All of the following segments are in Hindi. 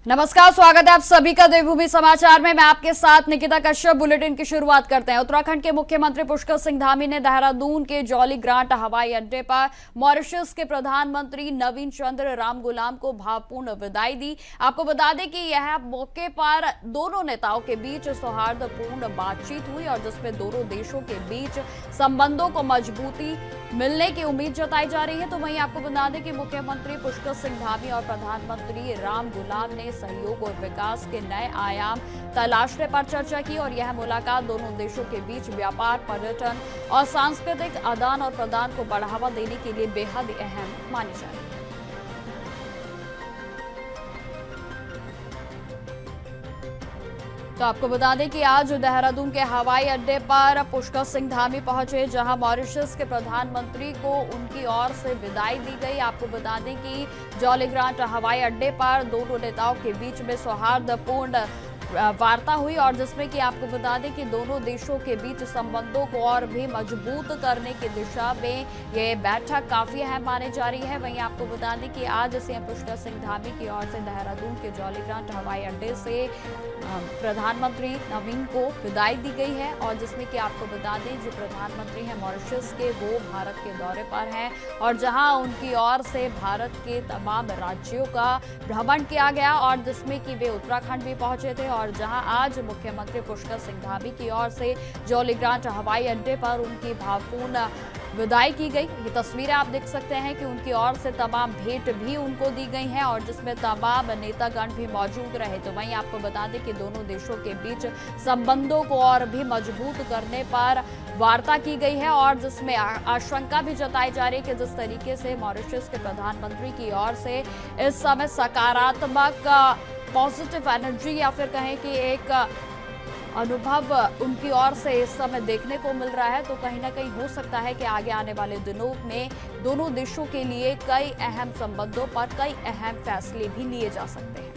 नमस्कार, स्वागत है आप सभी का देवभूमि समाचार में। मैं आपके साथ निकिता कश्यप। बुलेटिन की शुरुआत करते हैं। उत्तराखंड के मुख्यमंत्री पुष्कर सिंह धामी ने देहरादून के जॉली ग्रांट हवाई अड्डे पर मॉरिशस के प्रधानमंत्री नवीन चंद्र रामगुलाम को भावपूर्ण विदाई दी। आपको बता दें कि यह मौके पर दोनों नेताओं के बीच सौहार्दपूर्ण बातचीत हुई और जिसमें दोनों देशों के बीच संबंधों को मजबूती मिलने की उम्मीद जताई जा रही है। तो वहीं आपको बता दें कि मुख्यमंत्री पुष्कर सिंह धामी और प्रधानमंत्री रामगुलाम ने सहयोग और विकास के नए आयाम तलाशने पर चर्चा की और यह मुलाकात दोनों देशों के बीच व्यापार, पर्यटन और सांस्कृतिक आदान और प्रदान को बढ़ावा देने के लिए बेहद अहम मानी जा रही है। तो आपको बता दें कि आज देहरादून के हवाई अड्डे पर पुष्कर सिंह धामी पहुंचे, जहां मॉरिशस के प्रधानमंत्री को उनकी ओर से विदाई दी गई। आपको बता दें कि जॉली ग्रांट हवाई अड्डे पर दोनों नेताओं के बीच में सौहार्दपूर्ण वार्ता हुई और जिसमें कि आपको बता दें कि दोनों देशों के बीच संबंधों को और भी मजबूत करने की दिशा में ये बैठक काफी अहम मानी जा रही है। वहीं आपको बता दें कि आज सीएम पुष्कर सिंह धामी की ओर से देहरादून के जॉली ग्रांट हवाई अड्डे से प्रधानमंत्री नवीन को विदाई दी गई है और जिसमें कि आपको बता दें जो प्रधानमंत्री हैं मॉरिशस के, वो भारत के दौरे पर हैं और जहां उनकी ओर से भारत के तमाम राज्यों का भ्रमण किया गया और जिसमें कि वे उत्तराखंड भी पहुंचे थे और जहां आज मुख्यमंत्री पुष्कर सिंह धामी की ओर से जॉली ग्रांट हवाई अड्डे पर उनकी भावपूर्ण विदाई की गई। ये तस्वीरें आप देख सकते हैं कि उनकी ओर से तमाम भेंट भी उनको दी गई हैं और जिसमें तमाम नेतागण भी मौजूद रहे। तो वहीं आपको बता दें कि दोनों देशों के बीच संबंधों को और भी मजबूत करने पर वार्ता की गई है और जिसमें आशंका भी जताई जा रही है कि जिस तरीके से मॉरिशस के प्रधानमंत्री की ओर से इस समय सकारात्मक पॉजिटिव एनर्जी या फिर कहें कि एक अनुभव उनकी ओर से इस समय देखने को मिल रहा है, तो कहीं ना कहीं हो सकता है कि आगे आने वाले दिनों में दोनों देशों के लिए कई अहम संबंधों पर कई अहम फैसले भी लिए जा सकते हैं।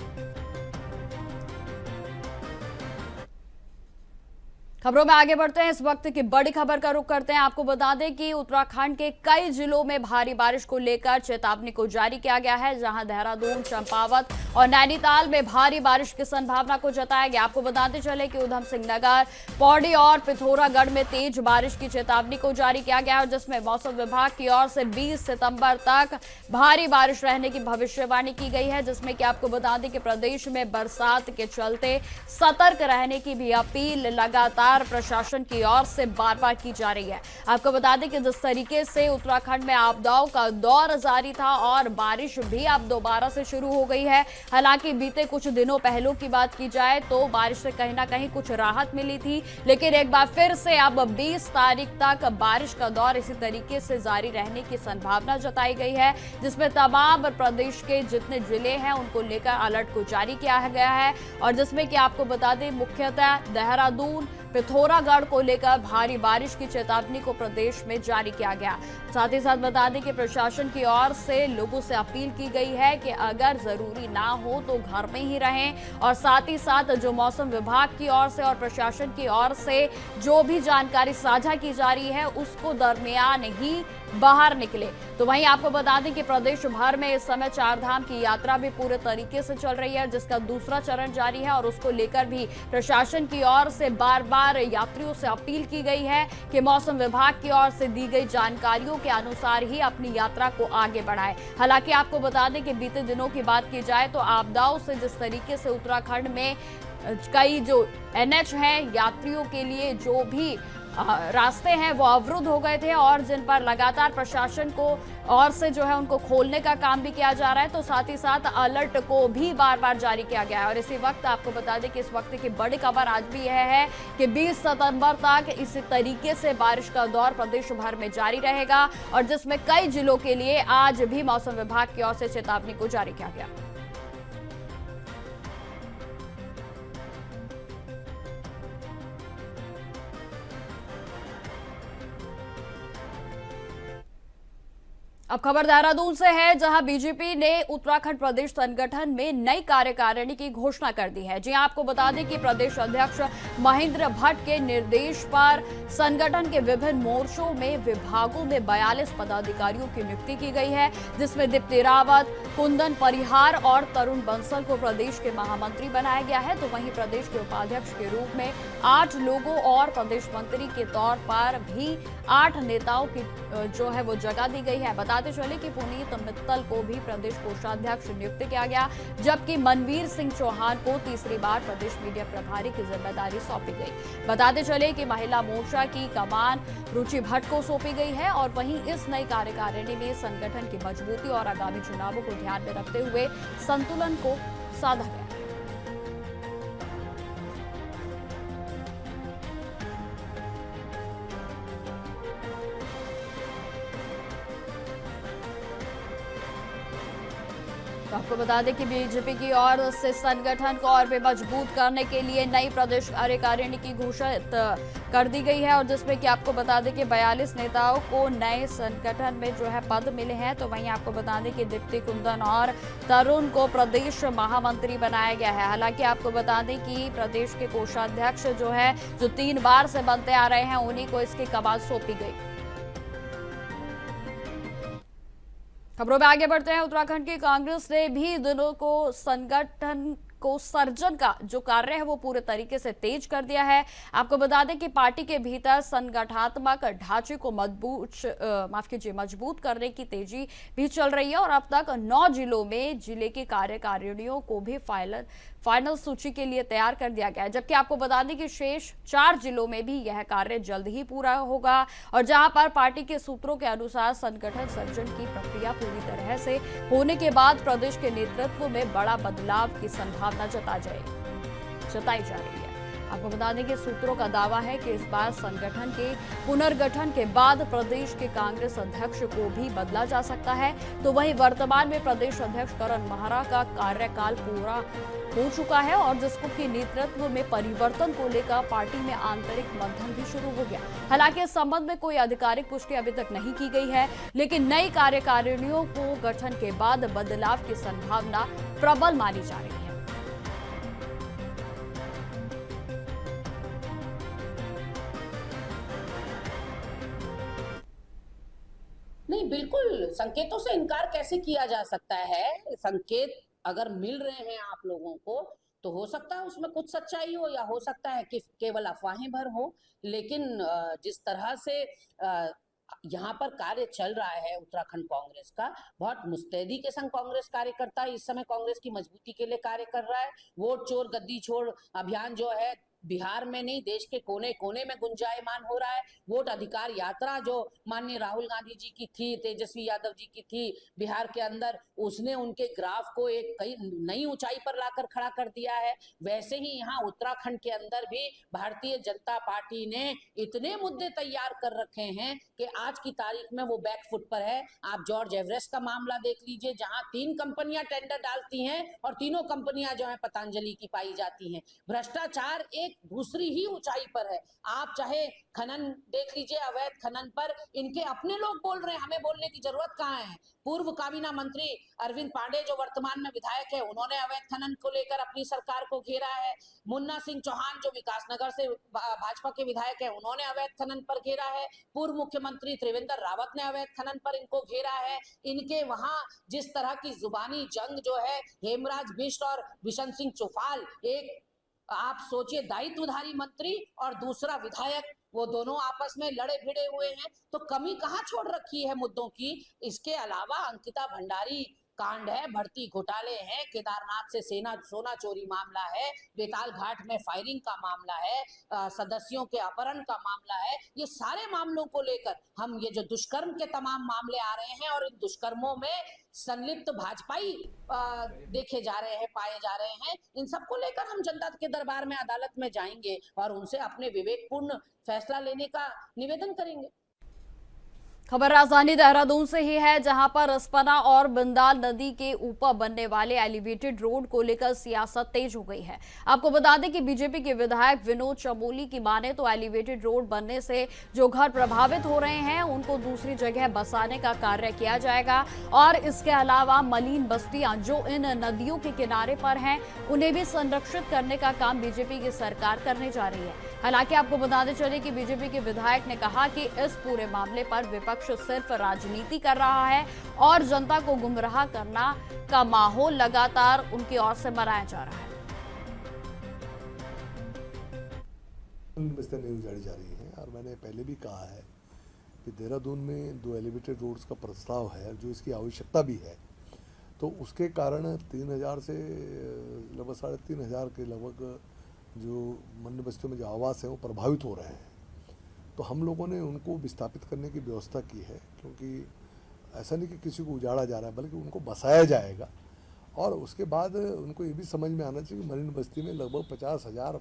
खबरों में आगे बढ़ते हैं। इस वक्त की बड़ी खबर का रुख करते हैं। आपको बता दें कि उत्तराखंड के कई जिलों में भारी बारिश को लेकर चेतावनी को जारी किया गया है, जहां देहरादून, चंपावत और नैनीताल में भारी बारिश की संभावना को जताया गया। आपको बताते चले कि उधम सिंह नगर, पौड़ी और पिथौरागढ़ में तेज बारिश की चेतावनी को जारी किया गया है, जिसमें मौसम विभाग की ओर से 20 सितंबर तक भारी बारिश रहने की भविष्यवाणी की गई है, जिसमें कि आपको बता दें कि प्रदेश में बरसात के चलते सतर्क रहने की भी अपील लगातार प्रशासन की ओर से बार बार की जा रही है। आपको बता दें कि जिस तरीके से उत्तराखंड में आपदाओं का दौर जारी था और बारिश भी अब दोबारा से शुरू हो गई है। हालांकि बीते कुछ दिनों पहले की बात की जाए तो बारिश से कहीं ना कहीं कुछ राहत मिली थी, लेकिन एक बार फिर से अब 20 तारीख तक बारिश का दौर इसी तरीके से जारी रहने की संभावना जताई गई है, जिसमें तमाम प्रदेश के जितने जिले हैं उनको लेकर अलर्ट को जारी किया गया है और जिसमें कि आपको बता दें मुख्यतः देहरादून, पिथौरागढ़ को लेकर भारी बारिश की चेतावनी को प्रदेश में जारी किया गया। साथ ही साथ बता दें कि प्रशासन की ओर से लोगों से अपील की गई है कि अगर जरूरी ना हो तो घर में ही रहें और साथ ही साथ जो मौसम विभाग की ओर से और प्रशासन की ओर से जो भी जानकारी साझा की जा रही है उसको दरमियान ही बाहर निकले। तो वहीं आपको बता दें कि प्रदेश भर में इस समय चारधाम की यात्रा भी पूरे तरीके से चल रही है, जिसका दूसरा चरण जारी है और उसको लेकर भी प्रशासन की ओर से बार बार यात्रियों से अपील की गई है कि मौसम विभाग की ओर से दी गई जानकारियों के अनुसार ही अपनी यात्रा को आगे बढ़ाएं। हालांकि आपको बता दें कि बीते दिनों की बात की जाए तो आपदाओं से जिस तरीके से उत्तराखंड में कई जो एनएच हैं, यात्रियों के लिए जो भी रास्ते हैं वो अवरुद्ध हो गए थे और जिन पर लगातार प्रशासन को और से जो है उनको खोलने का काम भी किया जा रहा है, तो साथ ही साथ अलर्ट को भी बार बार जारी किया गया है। और इसी वक्त आपको बता दें कि इस वक्त की बड़ी खबर आज भी यह है कि 20 सितंबर तक इसी तरीके से बारिश का दौर प्रदेश भर में जारी रहेगा और जिसमें कई जिलों के लिए आज भी मौसम विभाग की ओर से चेतावनी को जारी किया गया। अब खबर देहरादून से है, जहां बीजेपी ने उत्तराखंड प्रदेश संगठन में नई कार्यकारिणी की घोषणा कर दी है। जी हां, आपको बता दें कि प्रदेश अध्यक्ष महेंद्र भट्ट के निर्देश पर संगठन के विभिन्न मोर्चों में विभागों में 42 पदाधिकारियों की नियुक्ति की गई है, जिसमें दीप्ति रावत, कुंदन परिहार और तरुण बंसल को प्रदेश के महामंत्री बनाया गया है। तो वहीं प्रदेश के उपाध्यक्ष के रूप में 8 लोगों और प्रदेश मंत्री के तौर पर भी 8 नेताओं की जो है वो जगह दी गई है। बताते चले कि पुनीत मित्तल को भी प्रदेश कोषाध्यक्ष नियुक्त किया गया, जबकि मनवीर सिंह चौहान को तीसरी बार प्रदेश मीडिया प्रभारी की जिम्मेदारी सौंपी गई। बताते चले कि महिला मोर्चा की कमान रुचि भट्ट को सौंपी गई है और वहीं इस नई कार्यकारिणी में संगठन की मजबूती और आगामी चुनावों को ध्यान में रखते हुए संतुलन को साधा गया। आपको बता दें कि बीजेपी की ओर से संगठन को और भी मजबूत करने के लिए नई प्रदेश कार्यकारिणी की घोषणा कर दी गई है, और जिसमें कि आपको बता दें कि 42 नेताओं को नए संगठन में जो है पद मिले हैं। तो वहीं आपको बता दें कि दीप्ति, कुंदन और तरुण को प्रदेश महामंत्री बनाया गया है। हालांकि आपको बता दें कि प्रदेश के कोषाध्यक्ष जो है, जो 3 बार से बनते आ रहे हैं, उन्हीं को इसकी कमान सौंपी गई। खबरों में आगे बढ़ते हैं। उत्तराखंड की कांग्रेस ने भी दिनों को संगठन को सर्जन का जो कार्य है वो पूरे तरीके से तेज कर दिया है। आपको बता दें कि पार्टी के भीतर संगठनात्मक ढांचे को मजबूत करने की तेजी भी चल रही है, और अब तक 9 जिलों में जिले की कार्यकारिणियों को भी फाइनल सूची के लिए तैयार कर दिया गया है, जबकि आपको बता दें कि शेष 4 जिलों में भी यह कार्य जल्द ही पूरा होगा, और जहां पर पार्टी के सूत्रों के अनुसार संगठन सर्जन की प्रक्रिया पूरी तरह से होने के बाद प्रदेश के नेतृत्व में बड़ा बदलाव की संभावना जताई जा रही है। आपको बता दें कि सूत्रों का दावा है कि इस बार संगठन के पुनर्गठन के बाद प्रदेश के कांग्रेस अध्यक्ष को भी बदला जा सकता है। तो वहीं वर्तमान में प्रदेश अध्यक्ष करण महरा का कार्यकाल पूरा हो चुका है, और जिसको की नेतृत्व में परिवर्तन को लेकर पार्टी में आंतरिक मंथन भी शुरू हो गया। हालांकि इस संबंध में कोई आधिकारिक पुष्टि अभी तक नहीं की गई है, लेकिन नई कार्यकारिणियों को गठन के बाद बदलाव की संभावना प्रबल मानी जा रही है। नहीं, बिल्कुल संकेतों से इनकार कैसे किया जा सकता है। संकेत अगर मिल रहे हैं आप लोगों को, तो हो सकता है उसमें कुछ सच्चाई हो, या हो सकता है कि केवल अफवाहें भर हो। लेकिन जिस तरह से यहाँ पर कार्य चल रहा है उत्तराखंड कांग्रेस का, बहुत मुस्तैदी के संग कांग्रेस कार्यकर्ता इस समय कांग्रेस की मजबूती के लिए कार्य कर रहा है। वोट चोर गद्दी छोड़ अभियान जो है बिहार में नहीं, देश के कोने कोने में गुंजायमान हो रहा है। वोट अधिकार यात्रा जो माननीय राहुल गांधी जी की थी, तेजस्वी यादव जी की थी बिहार के अंदर, उसने उनके ग्राफ को एक कई नई ऊंचाई पर लाकर खड़ा कर दिया है। वैसे ही यहाँ उत्तराखंड के अंदर भी भारतीय जनता पार्टी ने इतने मुद्दे तैयार कर रखे हैं कि आज की तारीख में वो बैकफुट पर है। आप जॉर्ज एवरेस्ट का मामला देख लीजिए, जहां 3 कंपनियां टेंडर डालती हैं और तीनों कंपनियां जो है पतंजलि की पाई जाती हैं। भ्रष्टाचार एक दूसरी ही ऊंचाई पर है। आप चाहे खनन देख लीजिए, अवैध खनन पर इनके अपने लोग बोल रहे हैं, हमें बोलने की जरूरत कहाँ है। पूर्व काबीना मंत्री अरविंद पांडे जो वर्तमान में विधायक है, उन्होंने अवैध खनन को लेकर अपनी सरकार को घेरा है। मुन्ना सिंह चौहान जो विकासनगर से भाजपा के विधायक है, उन्होंने अवैध खनन पर घेरा है। पूर्व मुख्यमंत्री त्रिवेंद्र रावत ने अवैध खनन पर इनको घेरा है। इनके वहां जिस तरह की जुबानी जंग जो है हेमराज बिष्ट और बिशन सिंह चुफाल, एक आप सोचिए दायित्वधारी मंत्री और दूसरा विधायक, वो दोनों आपस में लड़े भिड़े हुए हैं। तो कमी कहाँ छोड़ रखी है मुद्दों की। इसके अलावा अंकिता भंडारी कांड है, भर्ती घोटाले हैं, केदारनाथ से सोना चोरी मामला है, बेताल घाट में फायरिंग का मामला है, सदस्यों के अपहरण का मामला है। ये सारे मामलों को लेकर हम, ये जो दुष्कर्म के तमाम मामले आ रहे हैं और इन दुष्कर्मों में संलिप्त भाजपाई देखे जा रहे हैं, पाए जा रहे हैं, इन सब को लेकर हम जनता के दरबार में, अदालत में जाएंगे और उनसे अपने विवेकपूर्ण फैसला लेने का निवेदन करेंगे। खबर राजधानी देहरादून से ही है, जहां पर रसपना और बिंदाल नदी के ऊपर बनने वाले एलिवेटेड रोड को लेकर सियासत तेज हो गई है। आपको बता दें कि बीजेपी के विधायक विनोद चमोली की माने तो एलिवेटेड रोड बनने से जो घर प्रभावित हो रहे हैं उनको दूसरी जगह बसाने का कार्य किया जाएगा और इसके अलावा मलिन बस्तियां जो इन नदियों के किनारे पर हैं उन्हें भी संरक्षित करने का काम बीजेपी की सरकार करने जा रही है। हालांकि आपको बताते चले कि बीजेपी के विधायक ने कहा कि इस पूरे मामले पर विपक्ष सिर्फ राजनीति कर रहा है और जनता को गुमराह करना का माहौल लगातार उनकी ओर से बनाया जा रहा है। बस्तियां नहीं उजाड़ी जा रही हैं और मैंने पहले भी कहा है कि देहरादून में 2 एलिवेटेड रोड्स का प्रस्ताव है जो इसकी आवश्यकता भी है, तो उसके कारण 3000 से लगभग 3500 के लगभग जो मन्य बस्तियों में जो आवास है वो प्रभावित हो रहे हैं। तो हम लोगों ने उनको विस्थापित करने की व्यवस्था की है, क्योंकि ऐसा नहीं कि किसी को उजाड़ा जा रहा है बल्कि उनको बसाया जाएगा। और उसके बाद उनको ये भी समझ में आना चाहिए कि मरीन बस्ती में लगभग 50,000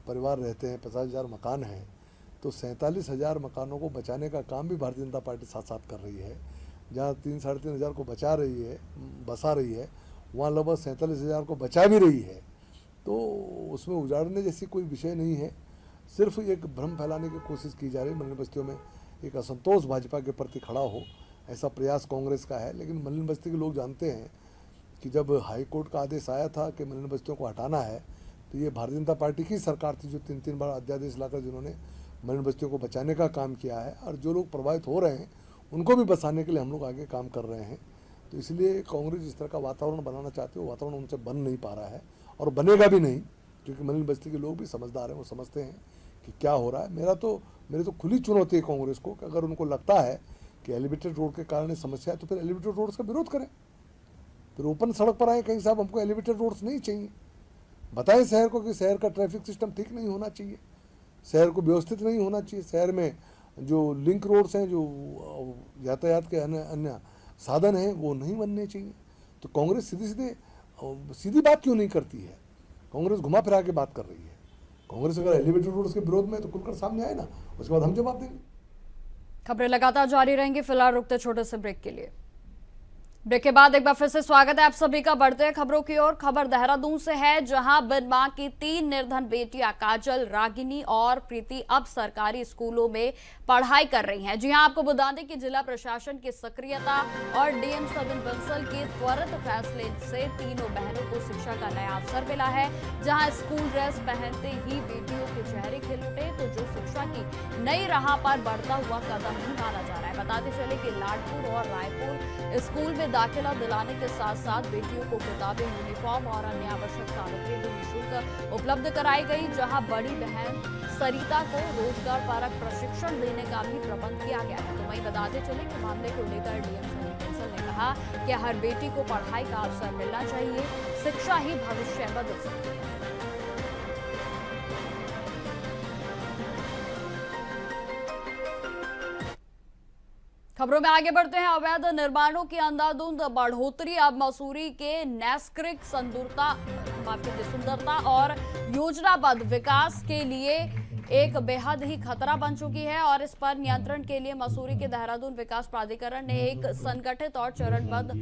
परिवार रहते हैं, 50,000 मकान हैं, तो 47,000 मकानों को बचाने का काम भी भारतीय जनता पार्टी साथ साथ कर रही है। जहाँ 3-3.5 हज़ार को बसा रही है वहाँ लगभग 47,000 को बचा भी रही है। तो उसमें उजाड़ने जैसी कोई विषय नहीं है, सिर्फ एक भ्रम फैलाने की कोशिश की जा रही है। मलिन बस्तियों में एक असंतोष भाजपा के प्रति खड़ा हो, ऐसा प्रयास कांग्रेस का है। लेकिन मलिन बस्ती के लोग जानते हैं कि जब हाई कोर्ट का आदेश आया था कि मलिन बस्तियों को हटाना है, तो ये भारतीय जनता पार्टी की सरकार थी जो 3-3 बार अध्यादेश लाकर जिन्होंने मलिन बस्तियों को बचाने का काम किया है। और जो लोग प्रभावित हो रहे हैं उनको भी बसाने के लिए हम लोग आगे काम कर रहे हैं। तो इसलिए कांग्रेस जिस तरह का वातावरण बनाना चाहती है वो वातावरण उनसे बन नहीं पा रहा है और बनेगा भी नहीं, क्योंकि मलिन बस्ती के लोग भी समझदार हैं, वो समझते हैं कि क्या हो रहा है। मेरी तो खुली चुनौती है कांग्रेस को कि अगर उनको लगता है कि एलिवेटेड रोड के कारण समस्या है तो फिर एलिवेटेड रोड्स का विरोध करें, फिर ओपन सड़क पर आए, कहीं साहब हमको एलिवेटेड रोड्स नहीं चाहिए। बताएं शहर को कि शहर का ट्रैफिक सिस्टम ठीक नहीं होना चाहिए, शहर को व्यवस्थित नहीं होना चाहिए, शहर में जो लिंक रोड्स हैं, जो यातायात के अन्य साधन हैं वो नहीं बनने चाहिए। तो कांग्रेस सीधी बात क्यों नहीं करती है? कांग्रेस घुमा फिरा के बात कर रही है। कांग्रेस अगर एलिवेटेड रोड्स के विरोध में तो खुलकर सामने आए ना, उसके बाद हम जवाब देंगे। खबरें लगातार जारी रहेंगी, फिलहाल रुकते छोटे से ब्रेक के लिए। ब्रेक के बाद एक बार फिर से स्वागत है आप सभी का। बढ़ते हैं खबरों की ओर। खबर देहरादून से है, जहां बिन मां की 3 निर्धन बेटियां काजल, रागिनी और प्रीति अब सरकारी स्कूलों में पढ़ाई कर रही हैं। जी हां, आपको बता दें कि जिला प्रशासन की सक्रियता और डीएम सब बंसल के त्वरित फैसले से तीनों बहनों को शिक्षा का नया अवसर मिला है। जहां स्कूल ड्रेस पहनते ही बेटियों के चेहरे खिल उठे, तो जो शिक्षा की नई राह पर बढ़ता हुआ कदम ही माना जा रहा है। बताते चले कि लाडपुर और रायपुर स्कूल में दाखिला दिलाने के साथ साथ बेटियों को किताबें, यूनिफॉर्म और अन्य आवश्यक सामग्री भी निःशुल्क उपलब्ध कराई गई। जहां बड़ी बहन सरिता को रोजगार परक प्रशिक्षण देने का भी प्रबंध किया गया है। तो वहीं बताते चले कि मामले को लेकर डीएम सलीम बंसल ने कहा कि हर बेटी को पढ़ाई का अवसर मिलना चाहिए, शिक्षा ही भविष्य बदल सकती है। खबरों में आगे बढ़ते हैं। अवैध निर्माणों की अंधाधुंध बढ़ोतरी अब मसूरी के नैसर्गिक सुंदरता और योजनाबद्ध विकास के लिए एक बेहद ही खतरा बन चुकी है और इस पर नियंत्रण के लिए मसूरी के देहरादून विकास प्राधिकरण ने एक संगठित और चरणबद्ध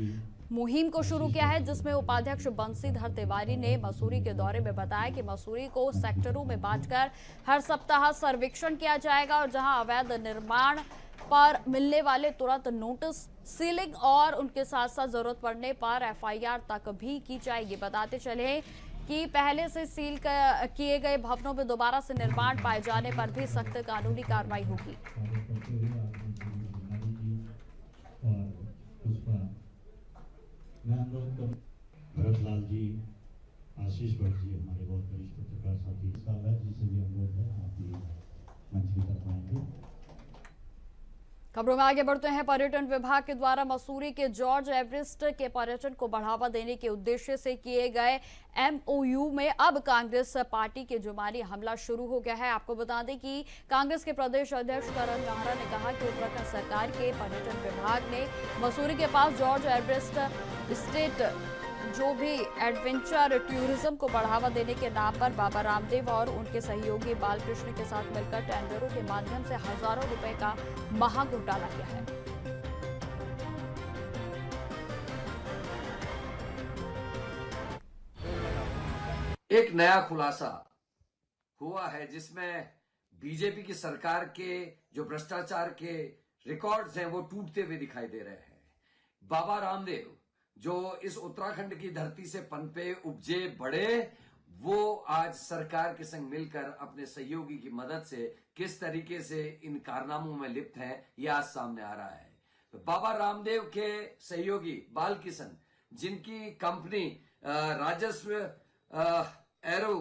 मुहिम को शुरू किया है, जिसमें उपाध्यक्ष बंसीधर तिवारी ने मसूरी के दौरे में बताया कि मसूरी को सेक्टरों में बांटकर हर सप्ताह सर्वेक्षण किया जाएगा और जहां अवैध निर्माण पर मिलने वाले तुरंत नोटिस, सीलिंग और उनके साथ साथ जरूरत पड़ने पर एफआईआर तक भी की जाएगी। बताते चले कि पहले से सील किए गए भवनों में दोबारा से निर्माण पाए जाने पर भी सख्त कानूनी कार्रवाई होगी। भरतलाल जी, आशीष भट्ट जी हमारे बहुत वरिष्ठ पत्रकार साथी, जिसे भी अनुरोध है आप भी मंच की तरफ आएंगे। खबरों में आगे बढ़ते हैं। पर्यटन विभाग के द्वारा मसूरी के जॉर्ज एवरेस्ट के पर्यटन को बढ़ावा देने के उद्देश्य से किए गए एमओयू में अब कांग्रेस पार्टी के जुबानी हमला शुरू हो गया है। आपको बता दें कि कांग्रेस के प्रदेश अध्यक्ष करण नाहरा ने कहा कि उत्तराखंड सरकार के पर्यटन विभाग ने मसूरी के पास जॉर्ज एवरेस्ट स्टेट जो भी एडवेंचर टूरिज्म को बढ़ावा देने के नाम पर बाबा रामदेव और उनके सहयोगी बालकृष्ण के साथ मिलकर टेंडरों के माध्यम से हजारों रुपए का महाघोटाला किया है। एक नया खुलासा हुआ है जिसमें बीजेपी की सरकार के जो भ्रष्टाचार के रिकॉर्ड्स हैं वो टूटते हुए दिखाई दे रहे हैं। बाबा रामदेव जो इस उत्तराखंड की धरती से पनपे उपजे बढ़े, वो आज सरकार के संग मिलकर अपने सहयोगी की मदद से किस तरीके से इन कारनामों में लिप्त हैं, यह आज सामने आ रहा है। बाबा रामदेव के सहयोगी बालकिशन, जिनकी कंपनी राजस्व एरो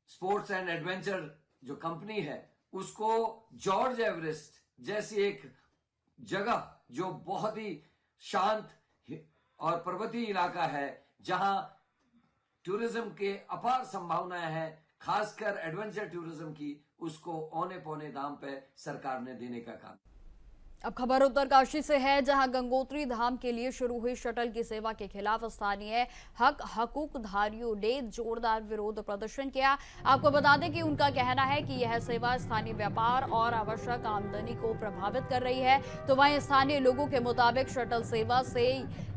स्पोर्ट्स एंड एडवेंचर जो कंपनी है, उसको जॉर्ज एवरेस्ट जैसी एक जगह जो बहुत ही शांत और पर्वतीय इलाका है, जहां टूरिज्म के अपार संभावनाएं हैं, खासकर एडवेंचर टूरिज्म की, उसको औने पौने दाम पे सरकार ने देने का काम। अब खबर उत्तरकाशी से है, जहां गंगोत्री धाम के लिए शुरू हुई शटल की सेवा के खिलाफ स्थानीय हकूकधारियों ने जोरदार विरोध प्रदर्शन किया। आपको बता दें कि उनका कहना है कि यह सेवा स्थानीय व्यापार और आवश्यक आमदनी को प्रभावित कर रही है। तो वहीं स्थानीय लोगों के मुताबिक शटल सेवा से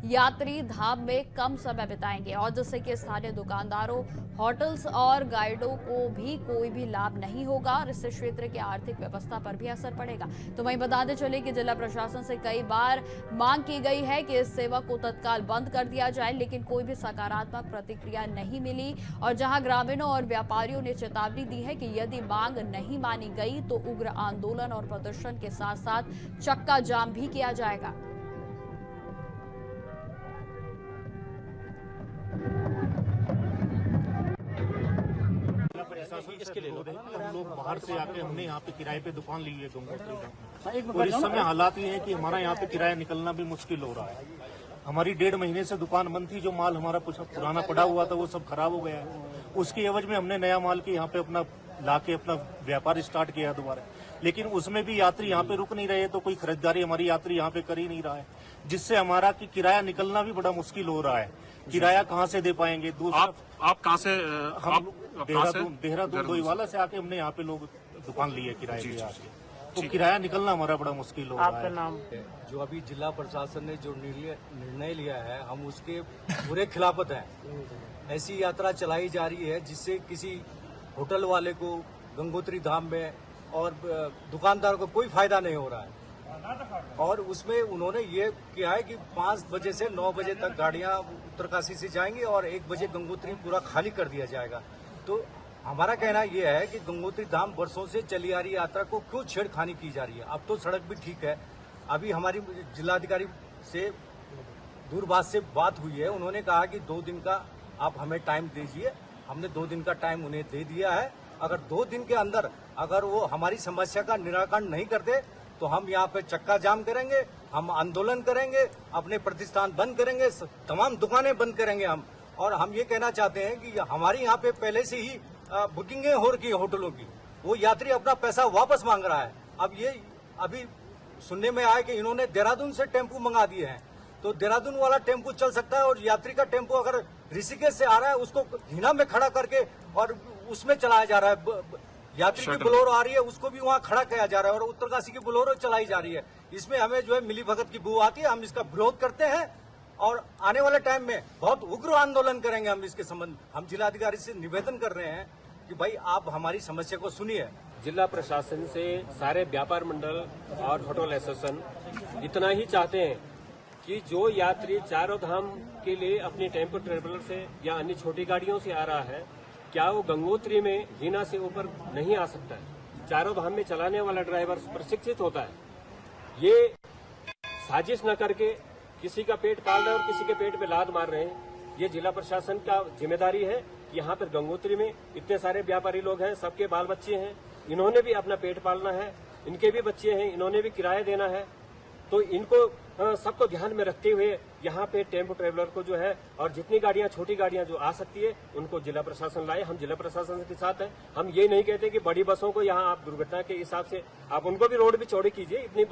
यात्री धाम में कम समय बिताएंगे और जिससे कि स्थानीय दुकानदारों, होटल्स और गाइडों को भी कोई भी लाभ नहीं होगा और इससे क्षेत्र की आर्थिक व्यवस्था पर भी असर पड़ेगा। तो वहीं बताते चले कि जिला प्रशासन से कई बार मांग की गई है कि इस सेवा को तत्काल बंद कर दिया जाए, लेकिन कोई भी सकारात्मक प्रतिक्रिया नहीं मिली और जहां ग्रामीणों और व्यापारियों ने चेतावनी दी है कि यदि मांग नहीं मानी गई तो उग्र आंदोलन और प्रदर्शन के साथ साथ चक्का जाम भी किया जाएगा। हम लोग बाहर से आके हमने यहाँ पे किराए पे दुकान ली है गंगोत्री में, और इस समय हालात ये हैं कि हमारा यहाँ पे किराया निकलना भी मुश्किल हो रहा है। हमारी 1.5 महीने से दुकान बंद थी, जो माल हमारा पुराना पड़ा हुआ था वो सब खराब हो गया है। उसकी एवज में हमने नया माल के यहाँ पे अपना लाके अपना व्यापार स्टार्ट किया दोबारा, लेकिन उसमें भी यात्री यहाँ पे रुक नहीं रहे, तो कोई खरीदारी हमारी यात्री यहाँ पे कर ही नहीं रहा है, जिससे हमारा कि किराया निकलना भी बड़ा मुश्किल हो रहा है। किराया कहाँ से दे पाएंगे? आप कहाँ से? हम देहरादून दोईवाला से आके हमने यहाँ पे लोग दुकान ली है किराए पे आके, तो किराया निकलना हमारा बड़ा मुश्किल हो रहा है। आपका नाम? जो अभी जिला प्रशासन ने जो निर्णय लिया है, हम उसके पूरे खिलाफत हैं। ऐसी यात्रा चलाई जा रही है जिससे किसी होटल वाले को गंगोत्री धाम में और दुकानदार को कोई फायदा नहीं हो रहा है। और उसमें उन्होंने ये किया है कि 5 बजे से 9 बजे तक गाड़ियां उत्तरकाशी से जाएंगी और 1 बजे गंगोत्री पूरा खाली कर दिया जाएगा। तो हमारा कहना ये है कि गंगोत्री धाम वर्षों से चली आ रही यात्रा को क्यों छेड़खानी की जा रही है? अब तो सड़क भी ठीक है। अभी हमारी जिलाधिकारी से दूरभाष से बात हुई है, उन्होंने कहा कि 2 दिन का आप हमें टाइम दीजिए। हमने 2 दिन का टाइम उन्हें दे दिया है। अगर 2 दिन के अंदर अगर वो हमारी समस्या का निराकरण नहीं करते तो हम यहाँ पे चक्का जाम करेंगे, हम आंदोलन करेंगे, अपने प्रतिष्ठान बंद करेंगे, तमाम दुकानें बंद करेंगे हम। और हम ये कहना चाहते हैं कि हमारी यहाँ पे पहले से ही बुकिंगें हो रही है होटलों की, वो यात्री अपना पैसा वापस मांग रहा है। अब ये अभी सुनने में आया कि इन्होंने देहरादून से टेम्पू मंगा दिए हैं, तो देहरादून वाला टेम्पू चल सकता है और यात्री का टेम्पू अगर ऋषिकेश से आ रहा है उसको हिना में खड़ा करके और उसमें चलाया जा रहा है। यात्री की बोलेरो आ रही है उसको भी वहाँ खड़ा किया जा रहा है और उत्तरकाशी की बोलेरो चलाई जा रही है। इसमें हमें जो है मिलीभगत की बू आती है। हम इसका विरोध करते हैं और आने वाले टाइम में बहुत उग्र आंदोलन करेंगे हम इसके संबंध। हम जिलाधिकारी से निवेदन कर रहे हैं कि भाई आप हमारी समस्या को सुनिए। जिला प्रशासन से सारे व्यापार मंडल और होटल एसोसिएशन इतना ही चाहते हैं कि जो यात्री चारों धाम के लिए अपनी टेम्पो ट्रेवलर से या अन्य छोटी गाड़ियों से आ रहा है, क्या वो गंगोत्री में हिना से ऊपर नहीं आ सकता है? चारों धाम में चलाने वाला ड्राइवर प्रशिक्षित होता है। ये साजिश न करके किसी का पेट पाल रहे हैं और किसी के पेट पे लाद मार रहे हैं। ये जिला प्रशासन का जिम्मेदारी है कि यहाँ पर गंगोत्री में इतने सारे व्यापारी लोग हैं, सबके बाल बच्चे हैं, इन्होंने भी अपना पेट पालना है, इनके भी बच्चे हैं, इन्होंने भी किराया देना है। तो इनको सबको ध्यान में रखते हुए यहाँ पे टेम्पो ट्रेवलर को जो है और जितनी गाड़ियां छोटी गाड़ियां जो आ सकती है उनको जिला प्रशासन लाए। हम जिला प्रशासन के साथ हैं। हम ये नहीं कहते कि बड़ी बसों को यहाँ आप दुर्घटना के हिसाब से आप उनको भी रोड भी चौड़ी कीजिए। इतनी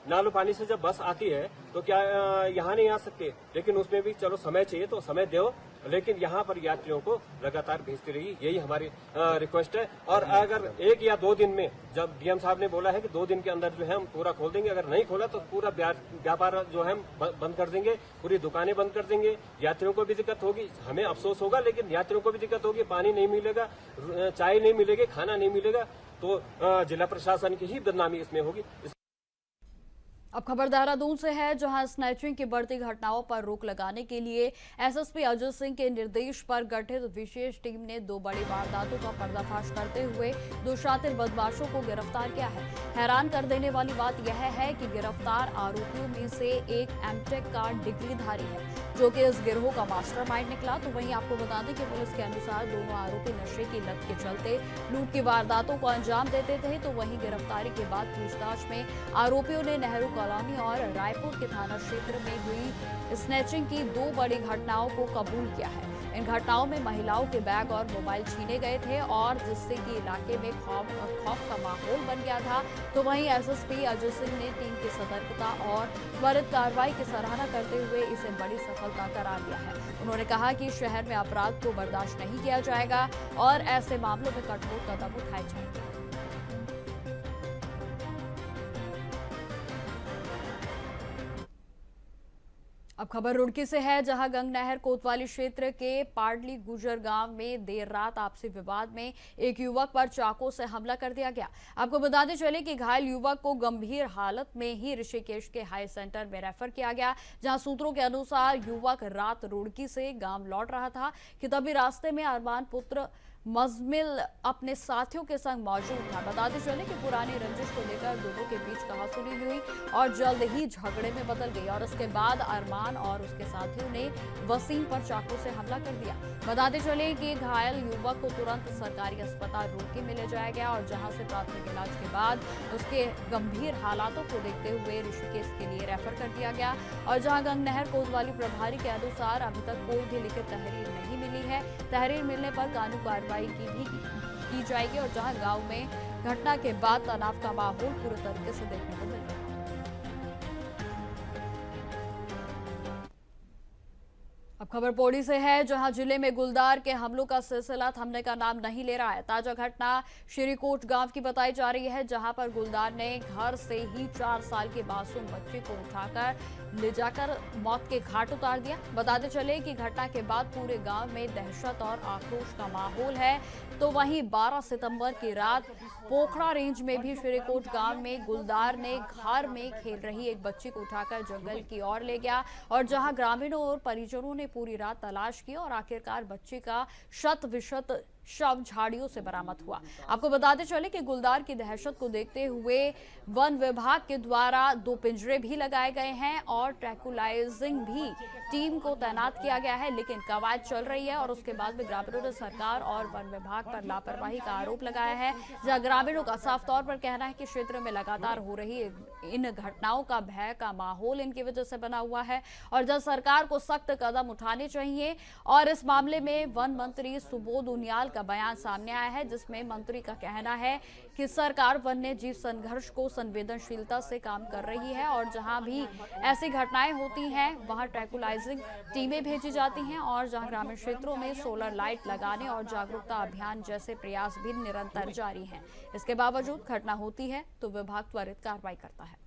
नालो पानी से जब बस आती है तो क्या यहाँ नहीं आ सकते, लेकिन उसमें भी चलो समय चाहिए तो समय दो, लेकिन यहाँ पर यात्रियों को लगातार भेजती रही, यही हमारी रिक्वेस्ट है। और अगर 1 या 2 दिन में, जब डीएम साहब ने बोला है कि 2 दिन के अंदर जो है हम पूरा खोल देंगे, अगर नहीं खोला तो पूरा व्यापार जो है हम बंद कर देंगे, पूरी दुकानें बंद कर देंगे। यात्रियों को भी दिक्कत होगी, हमें अफसोस होगा, लेकिन यात्रियों को भी दिक्कत होगी। पानी नहीं मिलेगा, चाय नहीं मिलेगी, खाना नहीं मिलेगा, तो जिला प्रशासन की ही बदनामी इसमें होगी। अब खबर देहरादून से है, जहां स्नैचिंग की बढ़ती घटनाओं पर रोक लगाने के लिए एसएसपी अजय सिंह के निर्देश पर गठित विशेष टीम ने 2 बड़ी वारदातों का पर्दाफाश करते हुए 2 शातिर बदमाशों को गिरफ्तार किया है। हैरान कर देने वाली बात यह है कि गिरफ्तार आरोपियों में से एक एमटेक का डिग्रीधारी है, जो कि इस गिरोह का मास्टरमाइंड निकला। तो वहीं आपको बता दें कि पुलिस के अनुसार दोनों आरोपी नशे की लत के चलते लूट की वारदातों को अंजाम देते थे। तो वहीं गिरफ्तारी के बाद पूछताछ में आरोपियों ने नेहरू कॉलोनी और रायपुर के थाना क्षेत्र में हुई स्नैचिंग की 2 बड़ी घटनाओं को कबूल किया है। इन घटनाओं में महिलाओं के बैग और मोबाइल छीने गए थे, और जिससे कि इलाके में खौफ का माहौल बन गया था। तो वहीं एसएसपी अजय सिंह ने टीम की सतर्कता और त्वरित कार्रवाई की सराहना करते हुए इसे बड़ी सफलता करार दिया है। उन्होंने कहा कि शहर में अपराध को बर्दाश्त नहीं किया जाएगा और ऐसे मामलों में कठोर कदम उठाए जाएंगे। अब खबर रुड़की से है, जहां गंग नहर कोतवाली क्षेत्र के पाडली गुजर गांव में देर रात आपसी विवाद में एक युवक पर चाकू से हमला कर दिया गया। आपको बताते चले कि घायल युवक को गंभीर हालत में ही ऋषिकेश के हाई सेंटर में रेफर किया गया, जहां सूत्रों के अनुसार युवक रात रुड़की से गांव लौट रहा था कि तभी रास्ते में अरमान पुत्र मजमिल अपने साथियों के संग मौजूद था। बताते चले कि पुरानी रंजिश को लेकर दोनों के बीच कहासुनी हुई और जल्द ही झगड़े में बदल गई, और उसके बाद अरमान और उसके साथियों ने वसीम पर चाकू से हमला कर दिया। बताते चले कि घायल युवक को तुरंत सरकारी अस्पताल रुड़की में ले जाया गया, और जहां से प्राथमिक इलाज के बाद उसके गंभीर हालातों को देखते हुए ऋषिकेश के लिए रेफर कर दिया गया। और जहां गंग नहर कोतवाली प्रभारी के अनुसार अभी तक कोई भी लिखित तहरीर नहीं मिली है। तहरीर मिलने पर कानूनी कार्रवाई की जाएगी। और जहां गांव में घटना के बाद तनाव का माहौल पूरे तरीके से देखने को मिल रहा है। अब खबर पौड़ी से है, जहां जिले में गुलदार के हमलों का सिलसिला थमने का नाम नहीं ले रहा है। ताजा घटना श्रीकोट गांव की बताई जा रही है, जहां पर गुलदार ने घर से ही 4 साल के मासूम बच्चे को उठाकर ले जाकर मौत के घाट उतार दिया। बताते चले कि घटना के बाद पूरे गांव में दहशत और आक्रोश का माहौल है। तो वहीं 12 सितंबर की रात पोखरा रेंज में भी श्रीकोट गांव में गुलदार ने घर में खेल रही एक बच्ची को उठाकर जंगल की ओर ले गया, और जहां ग्रामीणों और परिजनों ने पूरी रात तलाश की और आखिरकार बच्चे का शत विशत शव झाड़ियों से बरामद हुआ। आपको बताते चले कि गुलदार की दहशत को देखते हुए वन विभाग के द्वारा 2 पिंजरे भी लगाए गए हैं और ट्रैंकुलाइजिंग भी टीम को तैनात किया गया है, लेकिन कवायद चल रही है। और उसके बाद भी ग्रामीणों ने सरकार और वन विभाग पर लापरवाही का आरोप लगाया है, जहां ग्रामीणों का साफ तौर पर कहना है कि क्षेत्र में लगातार हो रही इन घटनाओं का भय का माहौल इनकी वजह से बना हुआ है, और जब सरकार को सख्त कदम उठाने चाहिए। और इस मामले में वन मंत्री सुबोध उनियाल का बयान सामने आया है, जिसमें मंत्री का कहना है कि सरकार वन्य जीव संघर्ष को संवेदनशीलता से काम कर रही है, और जहां भी ऐसी घटनाएं होती हैं वहां ट्रैंकुलाइजिंग टीमें भेजी जाती हैं, और जहां ग्रामीण क्षेत्रों में सोलर लाइट लगाने और जागरूकता अभियान जैसे प्रयास भी निरंतर जारी हैं। इसके बावजूद घटना होती है तो विभाग त्वरित कार्रवाई करता है।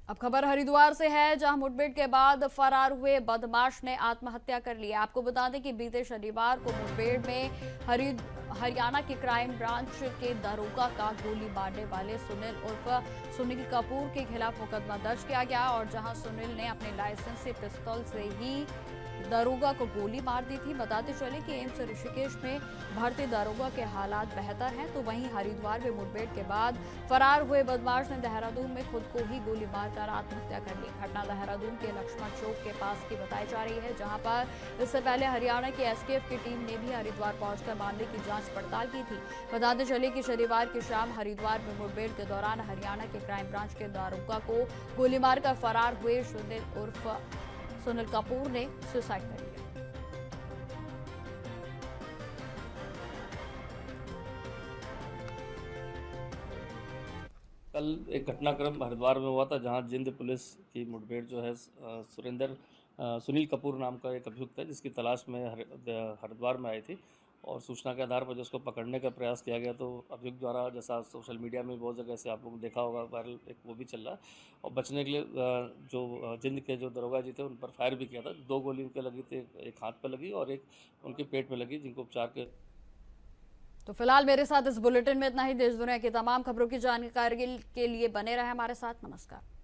अब खबर हरिद्वार से है, जहां मुठभेड़ के बाद फरार हुए बदमाश ने आत्महत्या कर ली। आपको बता दें कि बीते शनिवार को मुठभेड़ में हरियाणा के क्राइम ब्रांच के दरोगा का गोली मारने वाले सुनील उर्फ सुनील कपूर के खिलाफ मुकदमा दर्ज किया गया, और जहां सुनील ने अपने लाइसेंस से पिस्तौल से ही दारोगा को गोली मार दी थी। बताते चले कि एम्स ऋषिकेश में भर्ती दारोगा के हालात बेहतर हैं, तो वहीं हरिद्वार में मुठभेड़ के बाद फरार हुए बदमाश ने देहरादून में खुद को ही गोली मारकर आत्महत्या कर ली। घटना देहरादून के लक्ष्मण चौक के पास की बताई जा रही है, जहां पर इससे पहले हरियाणा की एसटीएफ की टीम ने भी हरिद्वार पहुंचकर मामले की जांच पड़ताल की थी। बताते चले कि शनिवार की शाम हरिद्वार में मुठभेड़ के दौरान हरियाणा के क्राइम ब्रांच के दारोगा को गोली मारकर फरार हुए सुनील कपूर ने सुसाइड कर लिया। कल एक घटनाक्रम हरिद्वार में हुआ था, जहां जिंद पुलिस की मुठभेड़ जो है सुनील कपूर नाम का एक अभियुक्त है, जिसकी तलाश में हरिद्वार में आई थी और सूचना के आधार पर जो उसको पकड़ने का प्रयास किया गया, तो अभियुक्त द्वारा, जैसा सोशल मीडिया में बहुत जगह से आप लोगों ने देखा होगा, वायरल एक वो भी चल रहा है, और बचने के लिए जो जिंद के जो दरोगा जी थे उन पर फायर भी किया था। 2 गोली उनके लगी थी, एक हाथ पर लगी और एक उनके पेट में लगी, जिनको उपचार के। तो फिलहाल मेरे साथ इस बुलेटिन में इतना ही। देश दुनिया की तमाम खबरों की जानकारी के लिए बने रहे हमारे साथ। नमस्कार।